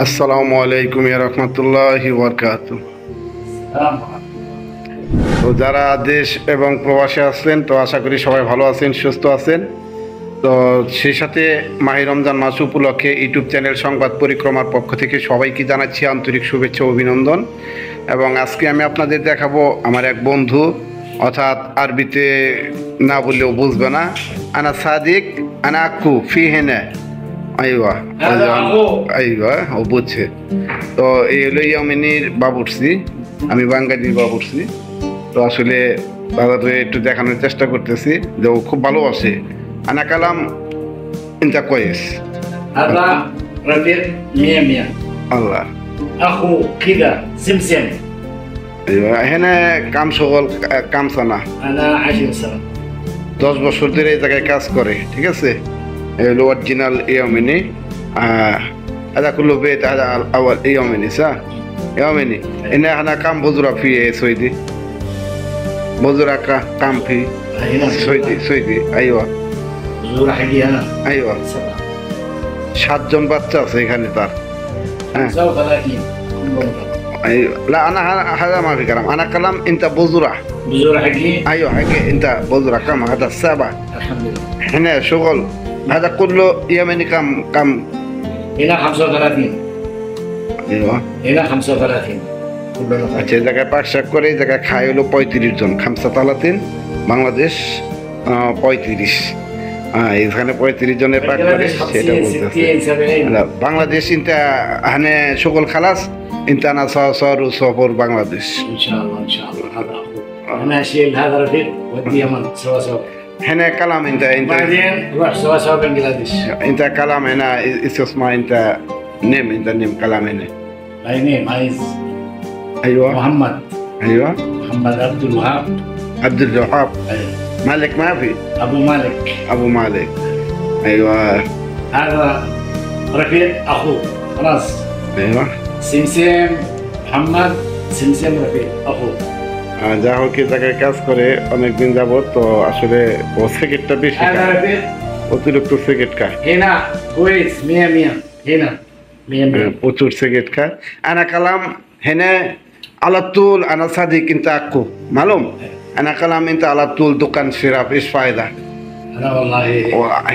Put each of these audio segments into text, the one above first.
আসসালামু আলাইকুম রহমতুল্লাহি বরকাত। তো যারা দেশ এবং প্রবাসে আছেন, তো আশা করি সবাই ভালো আছেন, সুস্থ আছেন। তো সেই সাথে মাহে রমজান মাস উপলক্ষে ইউটিউব চ্যানেল সংবাদ পরিক্রমার পক্ষ থেকে সবাইকে জানাচ্ছি আন্তরিক শুভেচ্ছা ও অভিনন্দন। এবং আজকে আমি আপনাদের দেখাবো আমার এক বন্ধু, অর্থাৎ আরবিতে না বললেও বুঝবে না, আনা সাদিক আনা আক্কু ফি হেনে। আইওয়া আইওয়া ও বুঝছে। তো এই হলো ইয়ামিনীর বাবুর্চি, আমি বাঙালির বাবুর্চি। তো আসলে দাদাকে একটু দেখানোর চেষ্টা করতেছি যে ও খুব ভালোবাসে। আনা কালাম ইনতা কয়েস هذا رفيق مية مية আল্লাহ। أخو كذا سمسم. আইওয়া এখানে কাম সকল কামসানা أنا 10 سنة. 10 বছর ধরে এই জায়গায় কাজ করে, ঠিক আছে। এই হলো অরিজিনাল ইয়ামিনী। هذا كله بيت، هذا أول يوميني صح؟ يوميني إن إحنا كم بزرع في سويدي؟ بزرع كم في هنا سويدي أيوة زور حقي أنا أيوة 7 7জন বাচ্চা আছে এখানে তার। 35 كلهم. أيوة لا أنا هذا ما في كلام، أنا كلام أنت بزرع. بزور حقي أيوة حكي أنت بزرع كم؟ هذا 7. الحمد لله. هنا شغل هذا كله يوميني كم؟ هنا 35. أيوة هنا 35 كلهم. আচ্ছা, এই জায়গায় পাক শাক করে এই জায়গায় খায় হলো 35 জন। খামসা তালাতিন বাংলাদেশ 35। এখানে 35 জনের পাক করে সেটা বলতেছে। 60 70. বাংলাদেশ ইনতা হানে সকল খালাস ইনতা না সর সফর বাংলাদেশ। إن شاء الله إن شاء الله. هذا أخو أنا أشيل هذا رفيق ودي يمن سوا سوا. هنا كلام انت بعدين نروح سوا سوا بنجلاديش. انت كلام هنا اسمه انت نيم، انت نيم كلام هنا. My name is ايوه محمد محمد عبد الوهاب. عبد الوهاب. أيوة. مالك ما في؟ أبو مالك. ابو مالك. ايوه هذا رفيق أخوه خلاص. ايوه سمسم محمد سمسم رفيق أخوه. যা হোক এই জায়গায় কাজ করে অনেকদিন যাবত। তো আসলে ও সিগারেটটা বেশি هذا খায়, رفيق অতিরিক্ত সিগারেট খায়। هنا كويس 100 هنا 100. প্রচুর সিগারেট খায়। আনা কালাম হেনে আলাতুল আনা সাদিক ইনতা আক্কু মালুম। আনা কালাম ইনতা আলাতুল দোকান সিরাপ ইস ফায়দা। أنا والله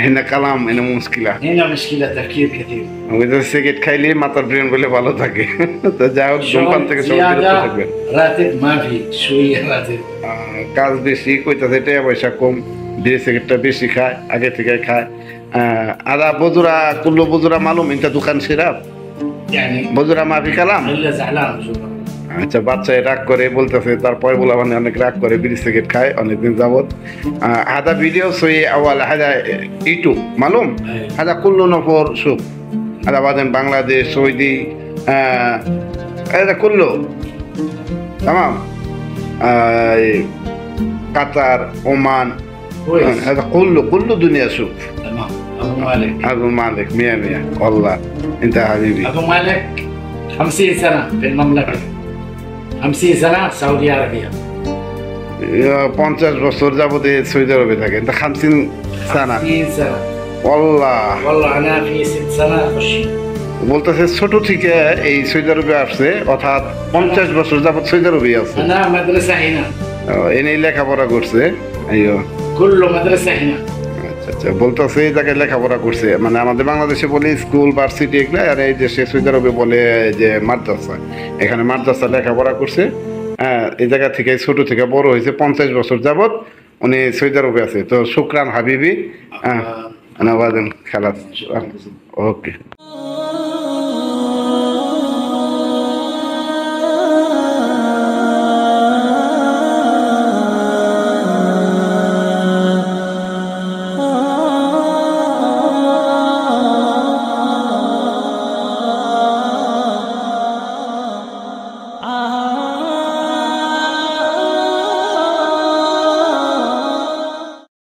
হেনা কালাম এনে মুশকিলা। هنا مشكلة تفكير كثير. ওই যে সিগারেট খাইলে মাথার ব্রেন বলে ভালো থাকে। তো যাই হোক দোকান থেকে সবাই বিরত زيادة থাকবেন। راتب ما في شوية راتب. কাজ বেশি কইতাছে, টাকা পয়সা কম, বিড়ি সিগারেটটা বেশি খায়, আগে থেকে খায়। আদা বজুরা কুল্লু বজুরা মালুম ইনতা দোকান সিরাপ يعني বজুরা মাফি কালাম। إلا زعلان شو. আচ্ছা, বাচ্চায় রাগ করে বলতেছে, তারপরে বলা মানে অনেক রাগ করে, বিড়ি সিগারেট খায় অনেকদিন যাবত। হাদা ভিডিও সই আওয়াল হাদা ইউটিউব মালুম। হাদা কুল্লু নফর সুখ হাদা বাদেন বাংলাদেশ সৌদি হাদা কুল্লু তামাম কাতার ওমান كويس هذا كله دنيا شوف. تمام. أبو مالك ابو مالك 100 والله انت حبيبي. أبو مالك 50 سنة في المملكة. 50 سنة سعودية عربية. 50 বছর যাবত সৌদি আরবে থাকে। انت 50 سنه 50 سنة والله। والله أنا في 6 سنة أخش. বলতেছে ছোট থেকে এই সৌদি আরবে আসছে, অর্থাৎ 50 বছর যাবত সৌদি আরবে আছে। أنا مدرسة هنا. এনেই লেখাপড়া করছে। আইয়ো كله مدرسة هنا. আচ্ছা আচ্ছা, বলতেছে এই জায়গায় লেখাপড়া করছে। মানে আমাদের বাংলাদেশে বলে স্কুল ভার্সিটি এগুলো, আর এই দেশে সৌদি আরবে বলে যে মাদ্রাসা। এখানে মাদ্রাসা লেখাপড়া করছে। এই জায়গা থেকে ছোট থেকে বড় হয়েছে, 50 বছর যাবত উনি সৌদি আরবে আছে। তো শুকরান হাবিবি। আনাবাদিন খালাস। ওকে।